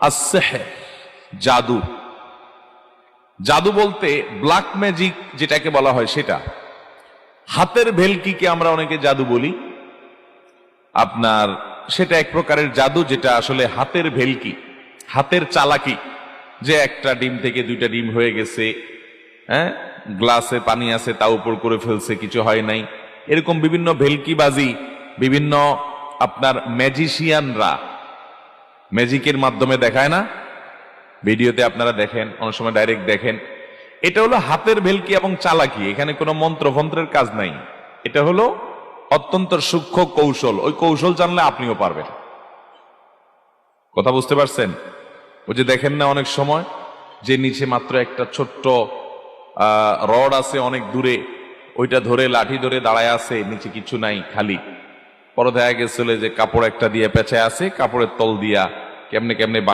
আস-সিহর, জাদু। জাদু বলতে ব্ল্যাক ম্যাজিক যেটাকে বলা হয় সেটা। হাতের ভেলকিকে আমরা অনেকে জাদু বলি, আপনার সেটা এক প্রকারের জাদু, যেটা আসলে হাতের ভেলকি, হাতের চালাকি, যে একটা ডিম থেকে দুইটা ডিম হয়ে গেছে, হ্যাঁ, গ্লাসে পানি আছে তা উপর করে ফেলছে, কিছু হয় নাই, এরকম বিভিন্ন ভেলকিবাজি, বিভিন্ন আপনার ম্যাজিশিয়ানরা ম্যাজিকের মাধ্যমে দেখায় না, ভিডিওতে আপনারা দেখেন, অনেক সময় ডাইরেক্ট দেখেন। এটা হলো হাতের ভেলকি এবং চালাকি, এখানে কোনো মন্ত্রফন্ত্রের কাজ নাই। এটা হলো অত্যন্ত সূক্ষ্ম কৌশল, ওই কৌশল জানলে আপনিও পারবেন। কথা বুঝতে পারছেন? ওই যে দেখেন না অনেক সময় যে নিচে মাত্র একটা ছোট্ট রড আছে অনেক দূরে, ওইটা ধরে লাঠি ধরে দাঁড়ায় আছে, নিচে কিছু নাই, খালি। পরে দেখা গেছিল যে কাপড় একটা দিয়ে পেঁচায় আছে, কাপড়ের তল দিয়া কেমনে কেমনে